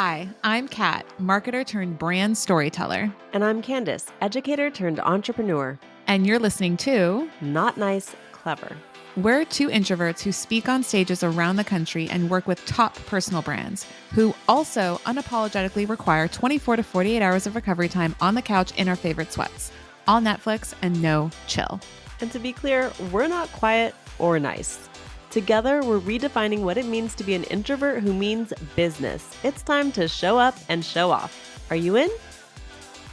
Hi, I'm Kat, marketer turned brand storyteller. And I'm Candice, educator turned entrepreneur. And you're listening to Not Nice, Clever. We're two introverts who speak on stages around the country and work with top personal brands who also unapologetically require 24 to 48 hours of recovery time on the couch in our favorite sweats. All Netflix and no chill. And to be clear, we're not quiet or nice. Together, we're redefining what it means to be an introvert who means business. It's time to show up and show off. Are you in?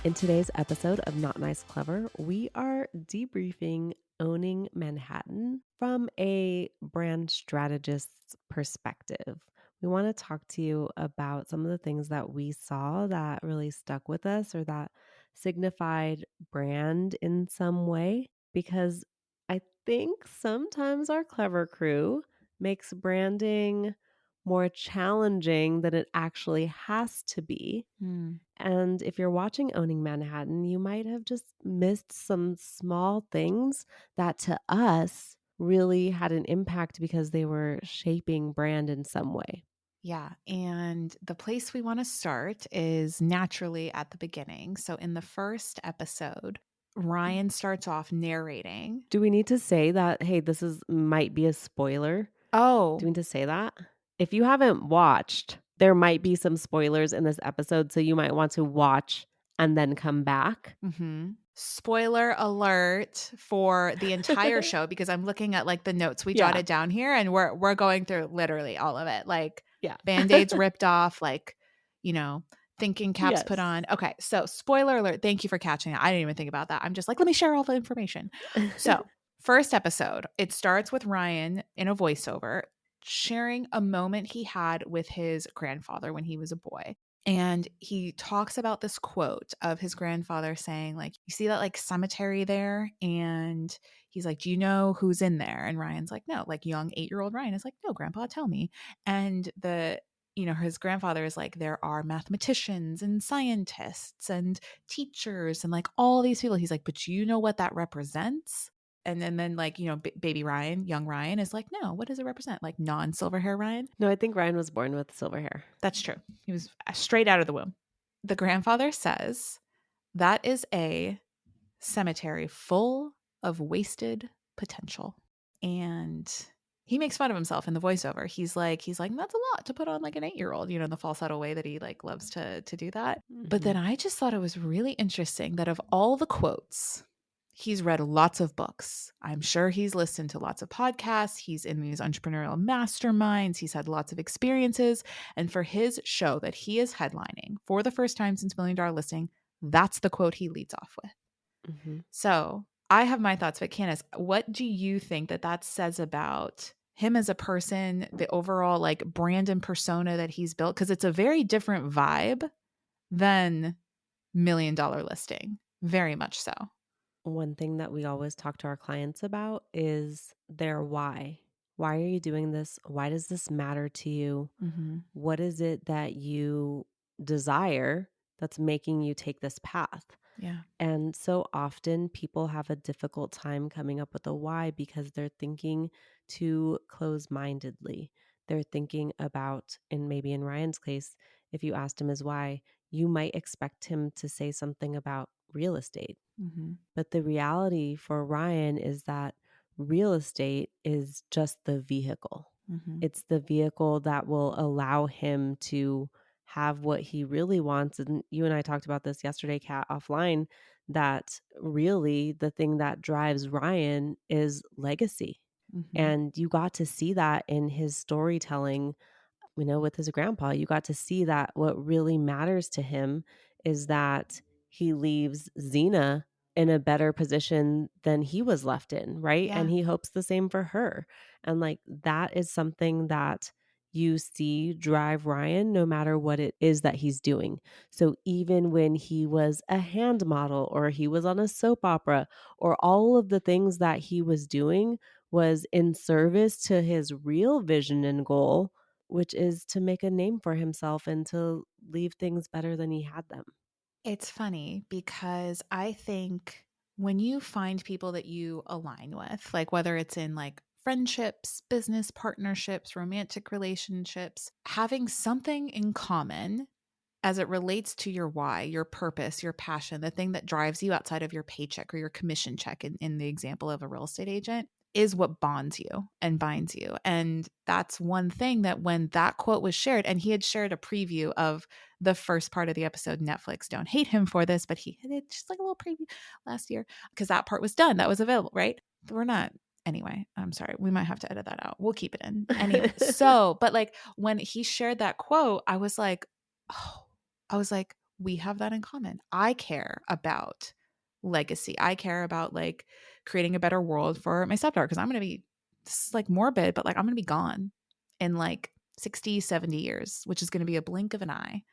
In today's episode of Not Nice Clever, we are debriefing owning Manhattan from a brand strategist's perspective. We want to talk to you about some of the things that we saw that really stuck with us or that signified brand in some way, because I think sometimes our clever crew makes branding more challenging than it actually has to be. And if you're watching Owning Manhattan, you might have just missed some small things that to us really had an impact because they were shaping brand in some way. Yeah. And the place we want to start is naturally at the beginning. So in the first episode, Ryan starts off narrating. Do we need to say that, hey, might be a spoiler? Oh, Do we need to say that? If you haven't watched, there might be some spoilers in this episode, so you might want to watch and then come back. spoiler alert for the entire show, because I'm looking at like the notes we Yeah. jotted down here and we're going through literally all of it. Like Yeah. Band-Aids ripped off, like, thinking caps Yes. put on. Okay. So spoiler alert. Thank you for catching it. I didn't even think about that. I'm just like, let me share all the information. So first episode, it starts with Ryan in a voiceover sharing a moment he had with his grandfather when he was a boy. And he talks about this quote of his grandfather saying, like, you see that like cemetery there? And he's like, do you know who's in there? And Ryan's like, no. Like young 8-year-old Ryan is like, no, Grandpa, tell me. And his grandfather is like, there are mathematicians and scientists and teachers and like all these people. He's like, but do you know what that represents? And then like, baby Ryan, young Ryan is like, no, what does it represent? Like non-silver hair Ryan? No, I think Ryan was born with silver hair. That's true. He was straight out of the womb. The grandfather says that is a cemetery full of wasted potential. And he makes fun of himself in the voiceover. He's like, that's a lot to put on like an 8-year-old, the falsetto way that he like loves to do that. But then I just thought it was really interesting that of all the quotes, he's read lots of books. I'm sure he's listened to lots of podcasts. He's in these entrepreneurial masterminds. He's had lots of experiences. And for his show that he is headlining for the first time since $1 Million Listing, that's the quote he leads off with. So I have my thoughts, but Candice, what do you think that says about him as a person, the overall like brand and persona that he's built? Because it's a very different vibe than $1 Million Listing. Very much so. One thing that we always talk to our clients about is their why. Why are you doing this? Why does this matter to you? What is it that you desire that's making you take this path? Yeah. And so often people have a difficult time coming up with a why because they're thinking too close-mindedly. They're thinking about, and maybe in Ryan's case, if you asked him his why, you might expect him to say something about real estate. But the reality for Ryan is that real estate is just the vehicle. It's the vehicle that will allow him to have what he really wants. And you and I talked about this yesterday, Kat, offline, that really the thing that drives Ryan is legacy. And you got to see that in his storytelling, with his grandpa. You got to see that what really matters to him is that he leaves Xena in a better position than he was left in, right? Yeah. And he hopes the same for her. And like that is something that you see drive Ryan no matter what it is that he's doing. So even when he was a hand model or he was on a soap opera or all of the things that he was doing was in service to his real vision and goal, which is to make a name for himself and to leave things better than he had them. It's funny because I think when you find people that you align with, like whether it's in like friendships, business partnerships, romantic relationships, having something in common as it relates to your why, your purpose, your passion, the thing that drives you outside of your paycheck or your commission check in the example of a real estate agent, is what bonds you and binds you. And that's one thing that when that quote was shared, and he had shared a preview of the first part of the episode, Netflix don't hate him for this, but he did just like a little preview last year because that part was done. That was available, right? We're not. Anyway, I'm sorry. We might have to edit that out. We'll keep it in. Anyway, but like when he shared that quote, I was like, oh, we have that in common. I care about legacy. I care about like creating a better world for my stepdaughter because I'm going to be, this is like morbid, but like I'm going to be gone in like 60, 70 years, which is going to be a blink of an eye.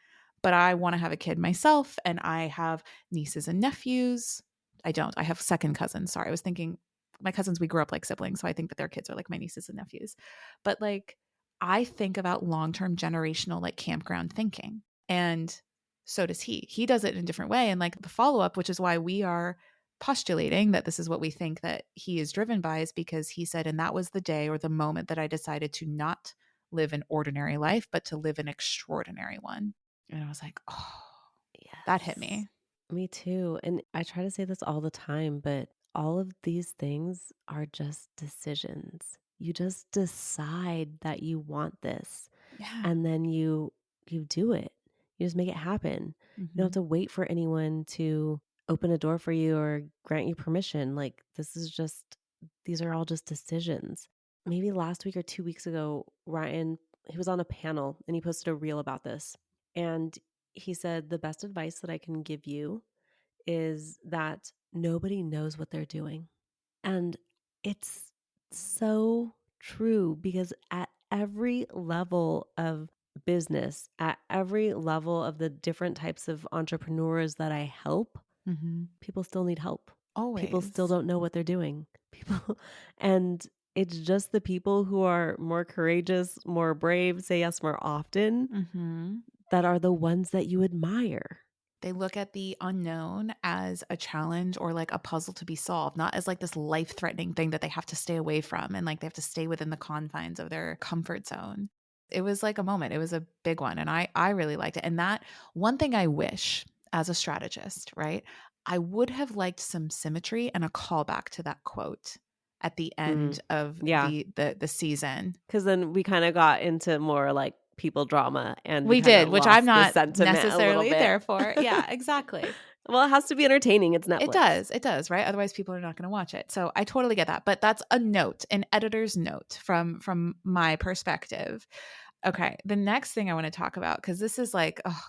But I want to have a kid myself, and I have nieces and nephews. I don't. I have second cousins. Sorry. I was thinking my cousins, we grew up like siblings. So I think that their kids are like my nieces and nephews. But like, I think about long-term generational like campground thinking. And so does he. He does it in a different way. And like the follow-up, which is why we are postulating that this is what we think that he is driven by, is because he said, and that was the day or the moment that I decided to not live an ordinary life, but to live an extraordinary one. And I was like, oh, Yes. that hit me. Me too. And I try to say this all the time, but all of these things are just decisions. You just decide that you want this, Yeah. and then you do it. You just make it happen. You don't have Mm-hmm. to wait for anyone to open a door for you or grant you permission. Like these are all just decisions. Maybe last week or 2 weeks ago, Ryan, he was on a panel and he posted a reel about this. And he said, the best advice that I can give you is that nobody knows what they're doing. And it's so true because at every level of business, at every level of the different types of entrepreneurs that I help, Mm-hmm. people still need help. People still Always. don't know what they're doing. And it's just the people who are more courageous, more brave, say yes more often, Mm-hmm. that are the ones that you admire. They look at the unknown as a challenge or like a puzzle to be solved, not as like this life-threatening thing that they have to stay away from and like they have to stay within the confines of their comfort zone. It was like a moment. It was a big one. And I really liked it. And that one thing I wish as a strategist, right? I would have liked some symmetry and a callback to that quote at the end of Yeah. the season. Because then we kind of got into more like people drama and we We kind did, of which I'm lost the not sentiment a little necessarily bit. there for. Yeah, exactly. Well, it has to be entertaining. It's Netflix. It does, right? Otherwise people are not going to watch it. So I totally get that. But that's a note, an editor's note from my perspective. Okay, the next thing I want to talk about, because this is like, oh,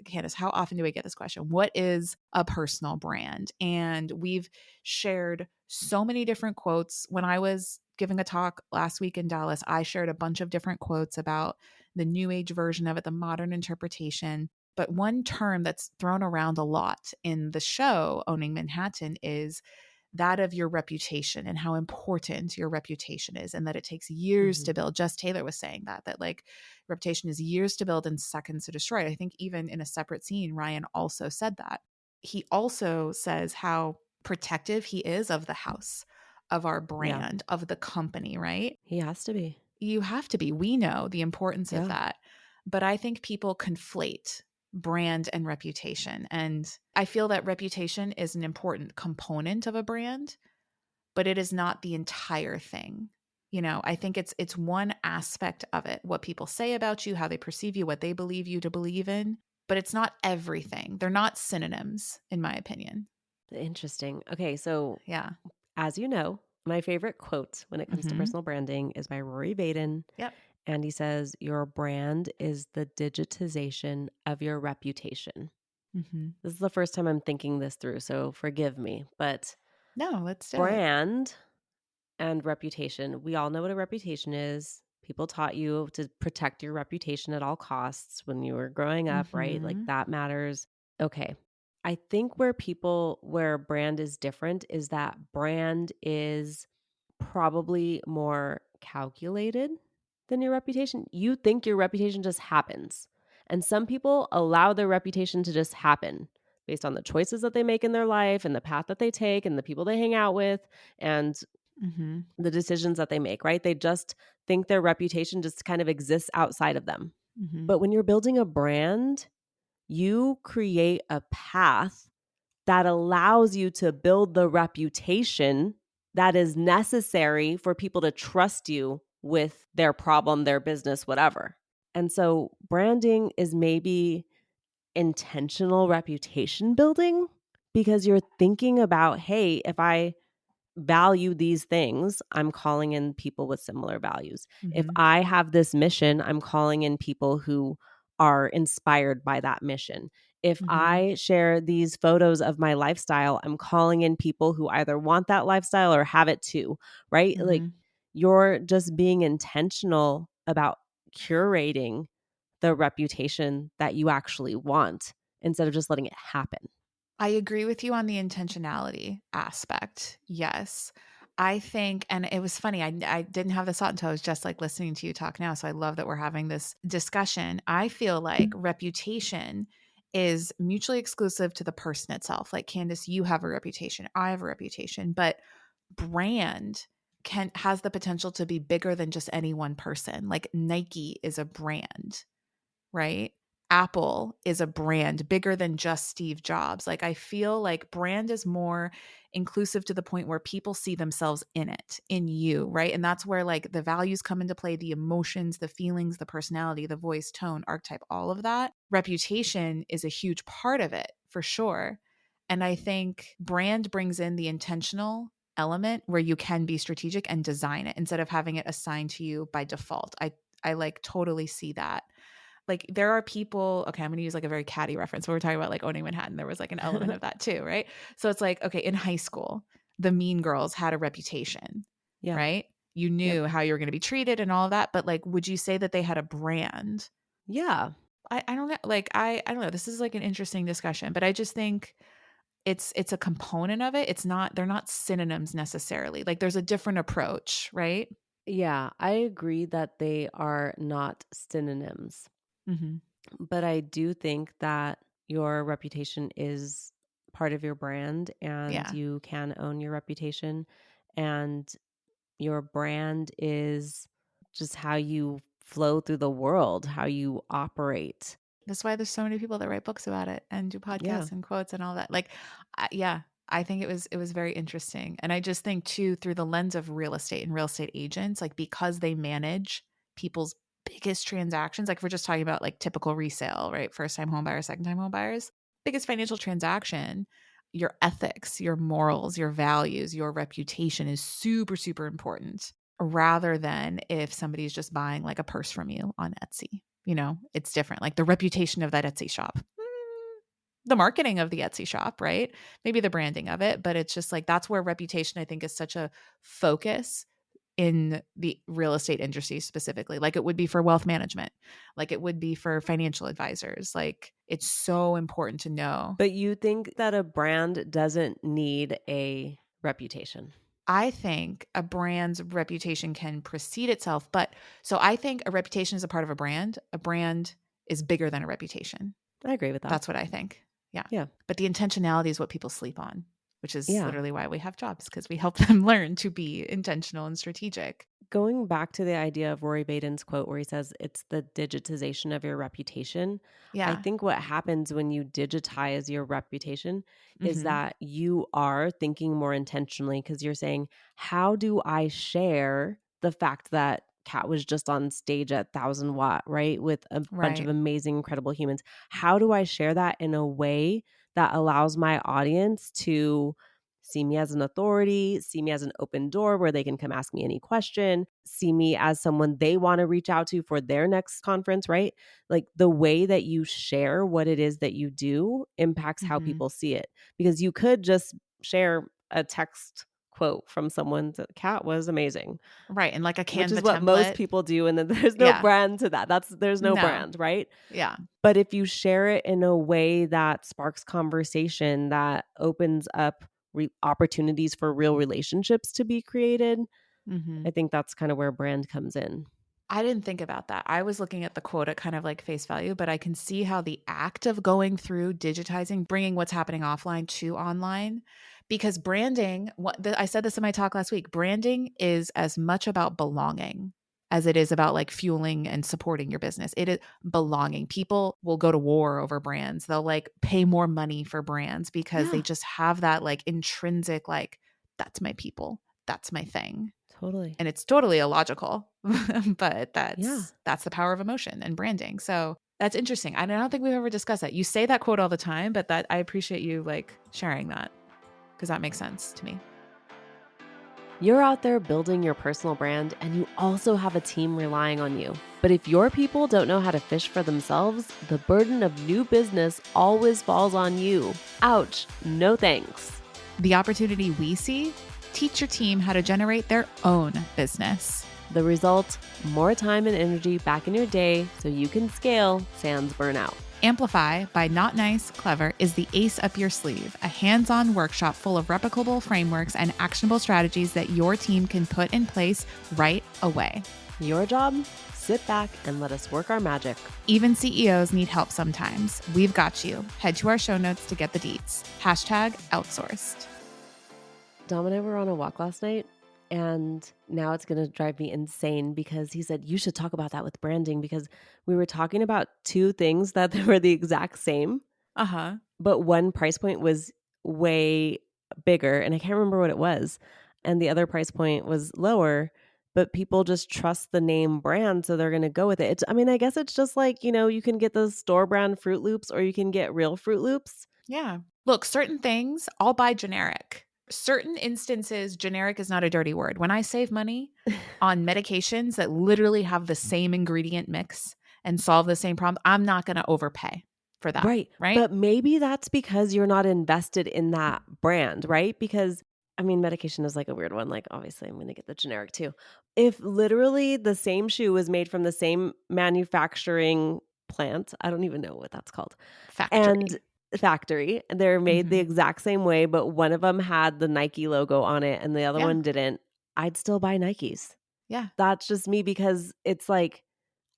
Candice, how often do I get this question? What is a personal brand? And we've shared so many different quotes. When I was giving a talk last week in Dallas, I shared a bunch of different quotes about the new age version of it, the modern interpretation. But one term that's thrown around a lot in the show, Owning Manhattan, is that of your reputation and how important your reputation is, and that it takes years to build. Jess Taylor was saying that like reputation is years to build and seconds to destroy it. I think even in a separate scene, Ryan also said that. He also says how protective he is of the house, of our brand, of the company, right? He has to be. You have to be. We know the importance of that. But I think people conflate brand and reputation. And I feel that reputation is an important component of a brand, but it is not the entire thing. You know, I think it's one aspect of it, what people say about you, how they perceive you, what they believe you to believe in, but it's not everything. They're not synonyms, in my opinion. Interesting. Okay, so Yeah. as you know, my favorite quote when it comes to personal branding is by Rory Vaden. Yep. And he says, your brand is the digitization of your reputation. This is the first time I'm thinking this through, so forgive me. But No, let's do it. brand and reputation, we all know what a reputation is. People taught you to protect your reputation at all costs when you were growing up, right? Like that matters. Okay. I think where brand is different is that brand is probably more calculated than your reputation. You think your reputation just happens. And some people allow their reputation to just happen based on the choices that they make in their life and the path that they take and the people they hang out with and the decisions that they make, right? They just think their reputation just kind of exists outside of them. But when you're building a brand, You create a path that allows you to build the reputation that is necessary for people to trust you with their problem, their business, whatever. And so branding is maybe intentional reputation building because you're thinking about, hey, if I value these things, I'm calling in people with similar values. If Mm-hmm. I have this mission, I'm calling in people who are inspired by that mission. If Mm-hmm. I share these photos of my lifestyle, I'm calling in people who either want that lifestyle or have it too, right? Like Mm-hmm. you're just being intentional about curating the reputation that you actually want instead of just letting it happen. I agree with you on the intentionality aspect. Yes. I think, and it was funny, I didn't have this thought until I was just like listening to you talk now. So I love that we're having this discussion. I feel like reputation is mutually exclusive to the person itself. Like Candice, you have a reputation, I have a reputation, but brand has the potential to be bigger than just any one person. Like Nike is a brand, right? Apple is a brand bigger than just Steve Jobs. Like, I feel like brand is more inclusive to the point where people see themselves in it, in you, right? And that's where like the values come into play, the emotions, the feelings, the personality, the voice, tone, archetype, all of that. Reputation is a huge part of it for sure. And I think brand brings in the intentional element where you can be strategic and design it instead of having it assigned to you by default. I like totally see that. Like there are people, okay, I'm going to use like a very catty reference. When we're talking about like owning Manhattan, there was like an element of that too, right? So it's like, okay, in high school, the mean girls had a reputation, Yeah. right? You Yep. knew how you were going to be treated and all of that, but like would you say that they had a brand? Yeah. I don't know. Like I don't know. This is like an interesting discussion, but I just think it's a component of it. It's not, they're not synonyms necessarily. Like there's a different approach, right? Yeah, I agree that they are not synonyms, Mm-hmm. but I do think that your reputation is part of your brand and Yeah. you can own your reputation. And your brand is just how you flow through the world, how you operate. That's why there's so many people that write books about it and do Yeah. podcasts and quotes and all that. Like, yeah, I think it was very interesting, and I just think too through the lens of real estate and real estate agents, like because they manage people's biggest transactions. Like if we're just talking about like typical resale, right? First time home buyers, second time home buyers, biggest financial transaction. Your ethics, your morals, your values, your reputation is super, super important rather than if somebody's just buying like a purse from you on Etsy. It's different. Like the reputation of that Etsy shop, the marketing of the Etsy shop, right? Maybe the branding of it, but it's just like that's where reputation, I think, is such a focus in the real estate industry specifically. Like it would be for wealth management, like it would be for financial advisors. Like it's so important to know. But you think that a brand doesn't need a reputation? I think a brand's reputation can precede itself, but so I think a reputation is a part of a brand. A brand is bigger than a reputation. I agree with that. That's what I think. Yeah. Yeah. But the intentionality is what people sleep on, which is Yeah. literally why we have jobs because we help them learn to be intentional and strategic. Going back to the idea of Rory Baden's quote where he says it's the digitization of your reputation, I Yeah. think what happens when you digitize your reputation is Mhm. that you are thinking more intentionally because you're saying, how do I share the fact that Kat was just on stage at 1000 Watt, right? With a bunch of Right. amazing, incredible humans. How do I share that in a way that allows my audience to see me as an authority, see me as an open door where they can come ask me any question, see me as someone they want to reach out to for their next conference, right? Like the way that you share what it is that you do impacts how Mhm. people see it. Because you could just share a text quote from someone that Kat was amazing, Right. And like a which Canva is what most template. people do. And then there's no Yeah. brand to that. There's no No. brand, right? Yeah. But if you share it in a way that sparks conversation, that opens up opportunities for real relationships to be created, I Mhm. think that's kind of where brand comes in. I didn't think about that. I was looking at the quote at kind of like face value, but I can see how the act of going through digitizing, bringing what's happening offline to online, because branding, I said this in my talk last week, branding is as much about belonging as it is about like fueling and supporting your business. It is belonging. People will go to war over brands. They'll like pay more money for brands because they just have that like intrinsic, like, that's my people. That's my thing. Totally. And it's totally illogical, but Yeah. that's the power of emotion and branding. So that's interesting. I don't think we've ever discussed that. You say that quote all the time, but that I appreciate you like sharing that because that makes sense to me. You're out there building your personal brand and you also have a team relying on you. But if your people don't know how to fish for themselves, the burden of new business always falls on you. Ouch, no thanks. The opportunity we see, teach your team how to generate their own business. The result, more time and energy back in your day so you can scale sans burnout. Amplify by Not Nice, Clever is the ace up your sleeve, a hands-on workshop full of replicable frameworks and actionable strategies that your team can put in place right away. Your job? Sit back and let us work our magic. Even CEOs need help sometimes. We've got you. Head to our show notes to get the deets. #outsourced. Dom and I were on a walk last night, and now it's going to drive me insane because he said, you should talk about that with branding, because we were talking about two things that were the exact same, but one price point was way bigger, and I can't remember what it was, and the other price point was lower, but people just trust the name brand, so they're going to go with it. I guess it's just like, you can get the store brand Fruit Loops or you can get real Fruit Loops. Yeah. Look, certain things I'll buy generic. Certain instances, generic is not a dirty word. When I save money on medications that literally have the same ingredient mix and solve the same problem, I'm not going to overpay for that. Right. But maybe that's because you're not invested in that brand, right? Because medication is like a weird one. Like, obviously, I'm going to get the generic too. If literally the same shoe was made from the same manufacturing plant, I don't even know what that's called. Factory. They're made the exact same way, but one of them had the Nike logo on it and the other one didn't. I'd still buy Nikes. Yeah. That's just me, because it's like,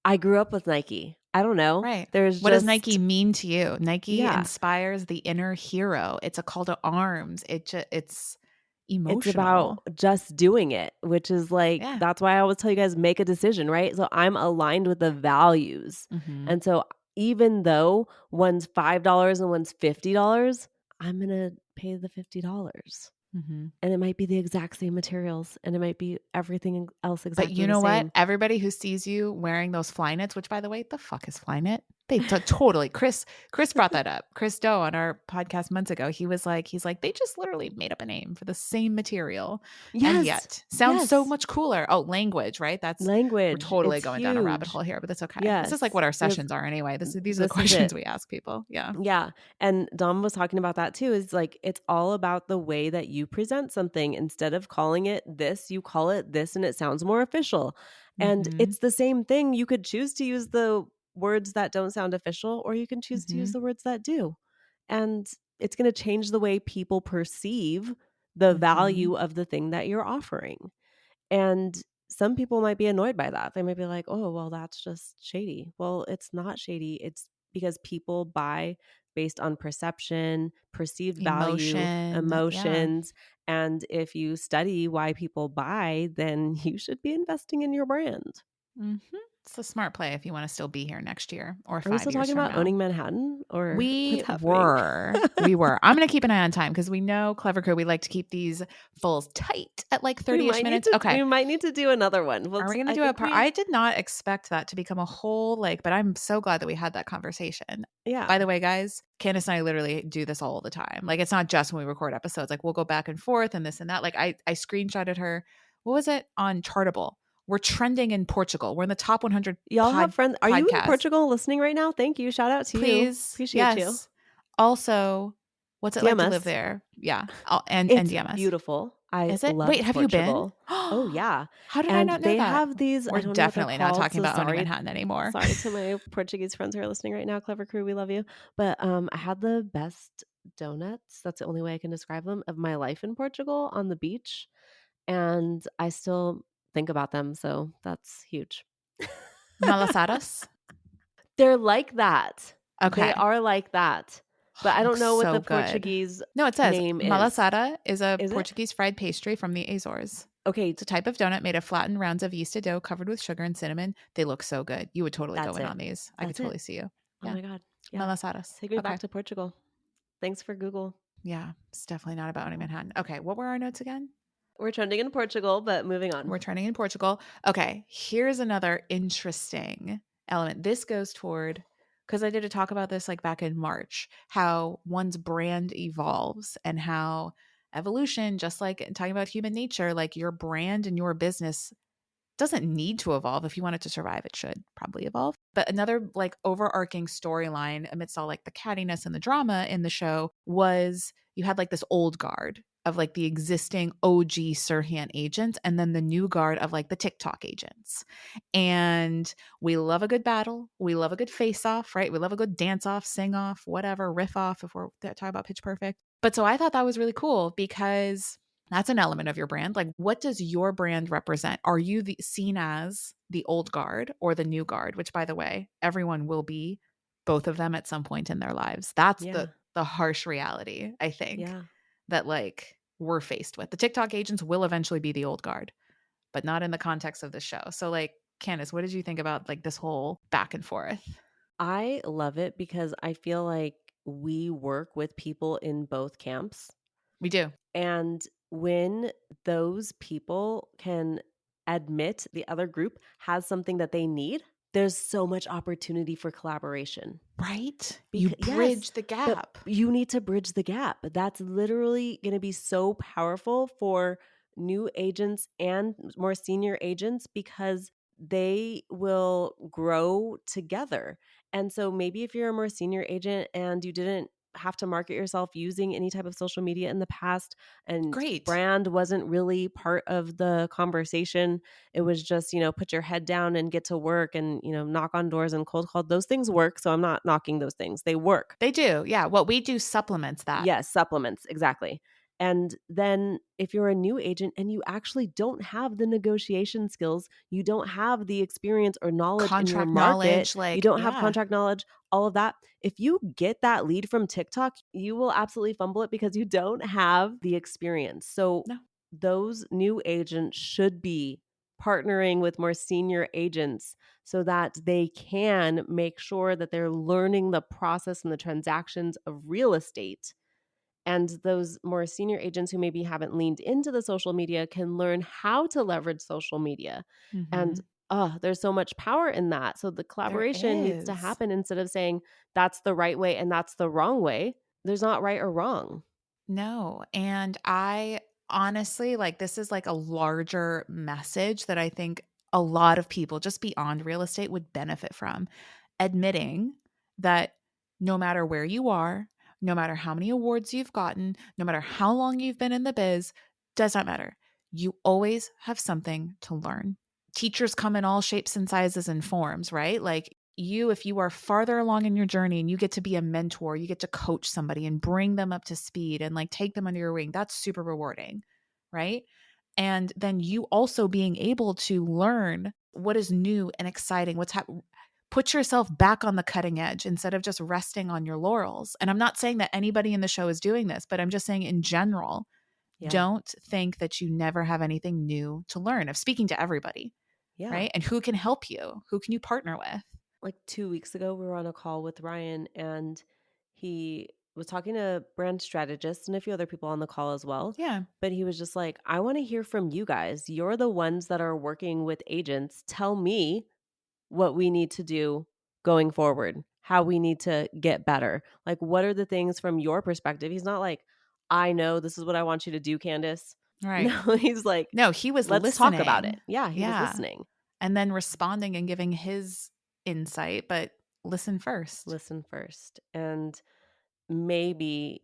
I grew up with Nike. I don't know. Right. What does Nike mean to you? Nike inspires the inner hero. It's a call to arms. It's emotional. It's about just doing it, which is like, that's why I always tell you guys, make a decision, right? So I'm aligned with the values. And so even though one's $5 and one's $50, I'm going to pay the $50. And it might be the exact same materials, and it might be everything else exactly the same. But you know what? Everybody who sees you wearing those Flyknits, which by the way, the fuck is Flyknit? They totally, Chris brought that up. Chris Doe on our podcast months ago, he's like, they just literally made up a name for the same material. Yes. And yet sounds so much cooler. Oh, language, right? That's language. We're totally going down a rabbit hole here, but that's okay. Yes. This is like what our sessions are anyway. These are the questions we ask people. Yeah. Yeah. And Dom was talking about that too, is like, it's all about the way that you present something. Instead of calling it this, you call it this, and it sounds more official. And it's the same thing. You could choose to use the words that don't sound official, or you can choose to use the words that do. And it's going to change the way people perceive the value of the thing that you're offering. And some people might be annoyed by that. They might be like, oh, well, that's just shady. Well, it's not shady. It's because people buy based on perception, perceived value, emotions. Yeah. And if you study why people buy, then you should be investing in your brand. It's a smart play if you want to still be here next year or 5 years from now. Are we still talking about owning Manhattan? Or we were. I'm going to keep an eye on time because we know Clever Crew, we like to keep these fulls tight at like 30-ish minutes. Okay. We might need to do another one. Are we going to do a part? I did not expect that to become a whole but I'm so glad that we had that conversation. Yeah. By the way, guys, Candice and I literally do this all the time. Like, it's not just when we record episodes. Like, we'll go back and forth and this and that. Like, I screenshotted her. What was it on Chartable? We're trending in Portugal. We're in the top 100. Y'all have friends. Are you in Portugal listening right now? Thank you. Shout out to you. Please. Appreciate you. Also, what's it like to live there? Yeah. And DMS. Beautiful. Is it? Love Wait, have Portugal. You been? Oh, yeah. How did I not know that? They have these. We're definitely not talking about owning Manhattan anymore. Sorry to my Portuguese friends who are listening right now. Clever Crew, we love you. But I had the best donuts. That's the only way I can describe them, of my life in Portugal on the beach. And I still think about them, so that's huge. Malasadas? They're like that. Okay. They are like that. But I don't know what the Portuguese No, it says name is. Malasada is a Portuguese fried pastry from the Azores. Okay, It's a type of donut made of flattened rounds of yeasted dough covered with sugar and cinnamon. They look so good. You would totally go that's in it. on these. I could That's it. totally see you. Oh Yeah. my God. Yeah. Malasadas. Take me back Okay. to Portugal. Thanks for Google. Yeah. It's definitely not about owning Manhattan. Okay. What were our notes again? We're trending in Portugal, but moving on. We're trending in Portugal. Okay. Here's another interesting element. This goes toward, because I did a talk about this like back in March, how one's brand evolves and how evolution, just like talking about human nature, like your brand and your business doesn't need to evolve. If you want it to survive, it should probably evolve. But another like overarching storyline amidst all like the cattiness and the drama in the show was you had like this old guard of like the existing OG Serhant agents and then the new guard of like the TikTok agents. And we love a good battle. We love a good face off, right? We love a good dance off, sing off, whatever, riff off if we're talking about Pitch Perfect. But so I thought that was really cool because that's an element of your brand. Like, what does your brand represent? Are you seen as the old guard or the new guard? Which, by the way, everyone will be both of them at some point in their lives. That's Yeah. the harsh reality, I think, Yeah. that like we're faced with. The TikTok agents will eventually be the old guard, but not in the context of the show. So, like, Candice, what did you think about like this whole back and forth? I love it because I feel like we work with people in both camps. We do, And when those people can admit the other group has something that they need, there's so much opportunity for collaboration. right? You Because yes, bridge the but gap. you need to bridge the gap. That's literally going to be so powerful for new agents and more senior agents because they will grow together. And so maybe if you're a more senior agent and you didn't have to market yourself using any type of social media in the past and Great. brand wasn't really part of the conversation, it was just, put your head down and get to work and, knock on doors and cold call. Those things work. So I'm not knocking those things. They work. They do. Yeah. What we do supplements that. Yes, supplements. Exactly. And then if you're a new agent and you actually don't have the negotiation skills, you don't have the experience or knowledge in your Contract market, knowledge, you like, don't have yeah. contract knowledge, all of that. If you get that lead from TikTok, you will absolutely fumble it because you don't have the experience. So No. those new agents should be partnering with more senior agents so that they can make sure that they're learning the process and the transactions of real estate. And those more senior agents who maybe haven't leaned into the social media can learn how to leverage social media. And Mhm. there's so much power in that. So the There collaboration needs to is. happen instead of saying that's the right way and that's the wrong way. There's not right or wrong. No, and I honestly, like, this is like a larger message that I think a lot of people just beyond real estate would benefit from. Admitting that no matter where you are, no matter how many awards you've gotten, no matter how long you've been in the biz, does not matter. You always have something to learn. Teachers come in all shapes and sizes and forms, right? Like you, if you are farther along in your journey and you get to be a mentor, you get to coach somebody and bring them up to speed and like take them under your wing, that's super rewarding, right? And then you also being able to learn what is new and exciting, put yourself back on the cutting edge instead of just resting on your laurels. And I'm not saying that anybody in the show is doing this, but I'm just saying in general, Yeah. don't think that you never have anything new to learn of speaking to everybody, Yeah. right? And who can help you? Who can you partner with? Like 2 weeks ago, we were on a call with Ryan and he was talking to brand strategists and a few other people on the call as well. Yeah. But he was just like, I want to hear from you guys. You're the ones that are working with agents. Tell me what we need to do going forward, how we need to get better. Like, what are the things from your perspective? He's not like, I know this is what I want you to do, Candice. Right. No, he's like, No, he was let's talk about it. listening. Yeah, he was Yeah. listening. And then responding and giving his insight, but listen first. Listen first. And maybe,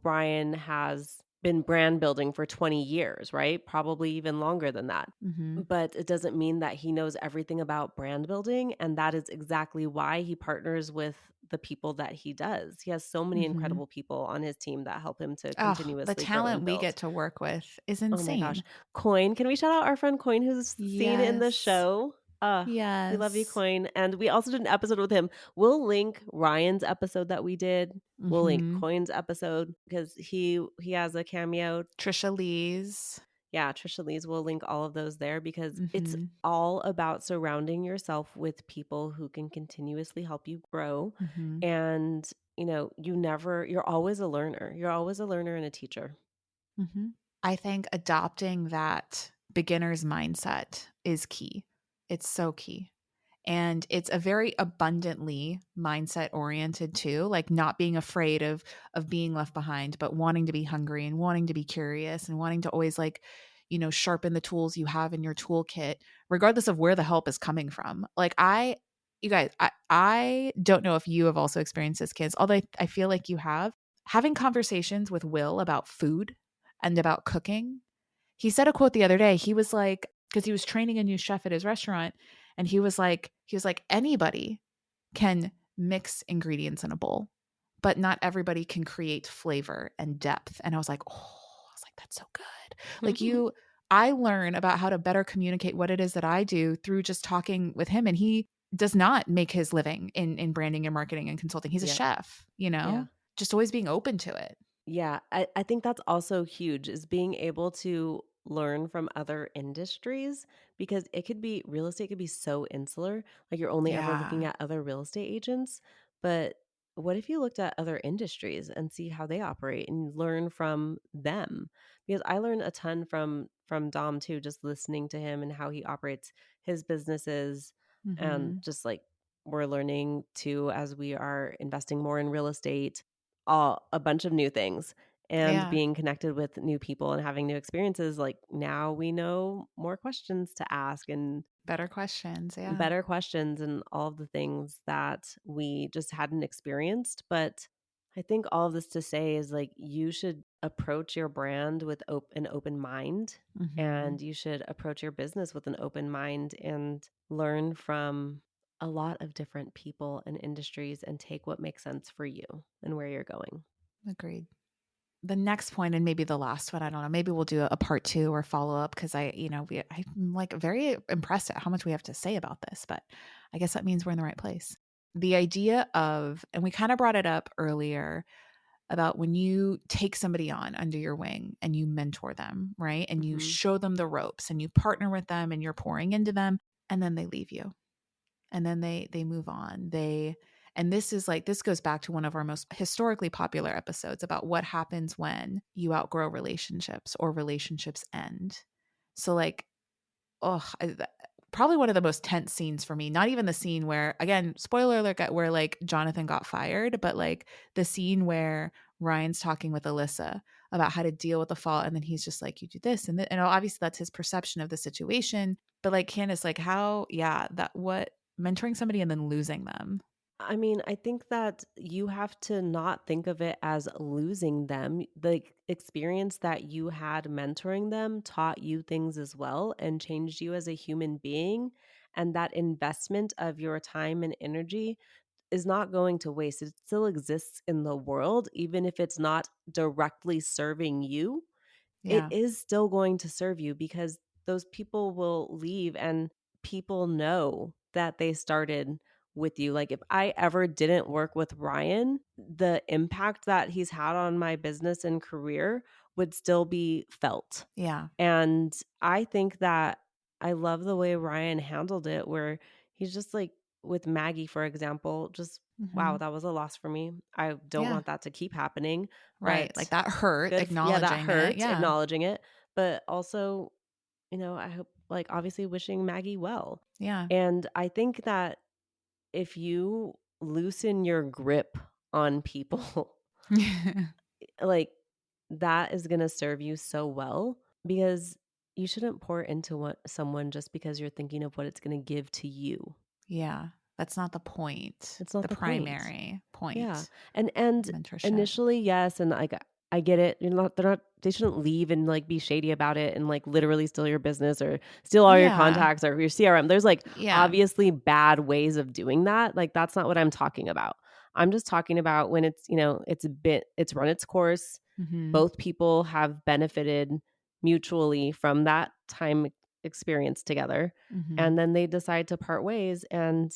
Ryan has been brand building for 20 years, right? Probably even longer than that. Mhm. But it doesn't mean that he knows everything about brand building. And that is exactly why he partners with the people that he does. He has so many Mhm. incredible people on his team that help him to Oh, the continuously grow talent and we build. get to work with is Oh my gosh. insane. Coin. Can we shout out our friend Coin who's seen in the Yes. show? We love you, Yes. Coin. And we also did an episode with him. We'll link Ryan's episode that we did. We'll link Mhm. Coin's episode because he has a cameo. Trisha Lee's. Yeah, Trisha Lee's will link all of those there because it's Mm-hmm. all about surrounding yourself with people who can continuously help you grow. Mm-hmm. And, you're always a learner. You're always a learner and a teacher. Mm-hmm. I think adopting that beginner's mindset is key. It's so key. And it's a very abundantly mindset oriented too, like not being afraid of being left behind, but wanting to be hungry and wanting to be curious and wanting to always like, sharpen the tools you have in your toolkit, regardless of where the help is coming from. Like you guys, I don't know if you have also experienced this, kids, although I feel like you have. Having conversations with Will about food and about cooking. He said a quote the other day. He was like, because he was training a new chef at his restaurant, and he was like, anybody can mix ingredients in a bowl, but not everybody can create flavor and depth. And I was like, that's so good. Like I learn about how to better communicate what it is that I do through just talking with him. And he does not make his living in branding and marketing and consulting. He's a Yep. chef, Yeah. just always being open to it. Yeah, I think that's also huge is being able to learn from other industries because real estate could be so insular. Like you're only ever looking Yeah. at other real estate agents. But what if you looked at other industries and see how they operate and learn from them? Because I learned a ton from Dom too, just listening to him and how he operates his businesses and Hmm. just like we're learning too as we are investing more in real estate a bunch of new things and Yeah. being connected with new people and having new experiences, like now we know more questions to ask and Better questions. Yeah. better questions and all of the things that we just hadn't experienced. But I think all of this to say is like you should approach your brand with an open mind Hmm. and you should approach your business with an open mind and learn from a lot of different people and industries and take what makes sense for you and where you're going. Agreed. The next point, and maybe the last one, I don't know. Maybe we'll do a part two or follow up because I'm like very impressed at how much we have to say about this. But I guess that means we're in the right place. The idea of, and we kind of brought it up earlier about when you take somebody on under your wing and you mentor them, right? And you Mhm. show them the ropes and you partner with them and you're pouring into them, and then they leave you, and then they move on. And this goes back to one of our most historically popular episodes about what happens when you outgrow relationships or relationships end. So like, oh, probably one of the most tense scenes for me. Not even the scene where, again, spoiler alert, where like Jonathan got fired, but like the scene where Ryan's talking with Alyssa about how to deal with the fault, and then he's just like, "You do this," and obviously that's his perception of the situation. But like Candace, like how, yeah, that what mentoring somebody and then losing them. I mean, I think that you have to not think of it as losing them. The experience that you had mentoring them taught you things as well and changed you as a human being. And that investment of your time and energy is not going to waste. It still exists in the world, even if it's not directly serving you. It Yeah, is still going to serve you because those people will leave and people know that they started with you. Like if I ever didn't work with Ryan, the impact that he's had on my business and career would still be felt. yeah, And I think that I love the way Ryan handled it, where he's just like with Maggie, for example, just wow, hmm, that was a loss for me. I don't yeah, want that to keep happening, right. Like but that hurt. yeah, that Acknowledging it. hurt, Yeah, acknowledging it, but also, I hope like obviously wishing Maggie well. yeah, And I think that if you loosen your grip on people, like that is going to serve you so well because you shouldn't pour into someone just because you're thinking of what it's going to give to you. yeah. That's not the point. It's not The the point. primary Yeah. point And of mentorship. initially, yes, and like I get it. They shouldn't leave and like be shady about it and like literally steal your business or steal all your Yeah. contacts or your CRM. There's like Yeah. obviously bad ways of doing that. Like that's not what I'm talking about. I'm just talking about when it's run its course. Mhm. Both people have benefited mutually from that time experience together. Mhm. And then they decide to part ways and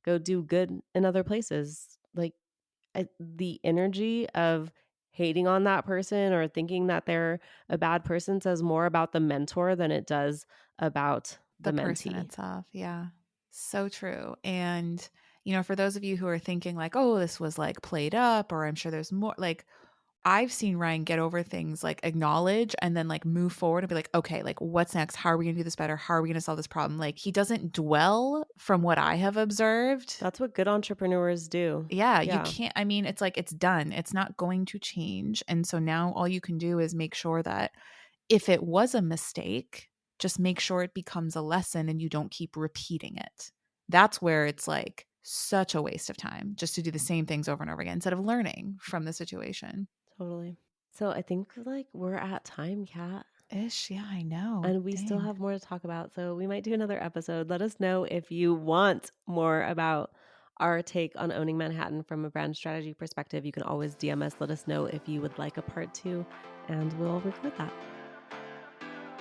go do good in other places. Like the energy of hating on that person or thinking that they're a bad person says more about the mentor than it does about the The person mentee. itself. Yeah. So true. And, for those of you who are thinking like, oh, this was like played up, or I'm sure there's more, like, I've seen Ryan get over things, like acknowledge and then like move forward and be like, okay, like what's next? How are we going to do this better? How are we going to solve this problem? Like he doesn't dwell from what I have observed. That's what good entrepreneurs do. Yeah, you Yeah, can't, I mean, it's like it's done. It's not going to change. And so now all you can do is make sure that if it was a mistake, just make sure it becomes a lesson and you don't keep repeating it. That's where it's like such a waste of time just to do the same things over and over again instead of learning from the situation. totally. So I think like we're at time, Kat. Ish, yeah, I know. And we still Dang. have more to talk about. So we might do another episode. Let us know if you want more about our take on owning Manhattan from a brand strategy perspective. You can always DM us. Let us know if you would like a part 2, and we'll record that.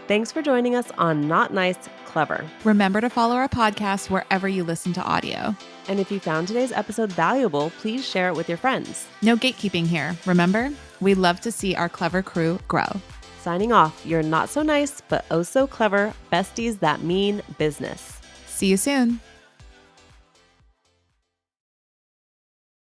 Thanks for joining us on Not Nice, Clever. Remember to follow our podcast wherever you listen to audio. And if you found today's episode valuable, please share it with your friends. No gatekeeping here. Remember, we love to see our clever crew grow. Signing off, you're not so nice, but oh so clever besties that mean business. See you soon.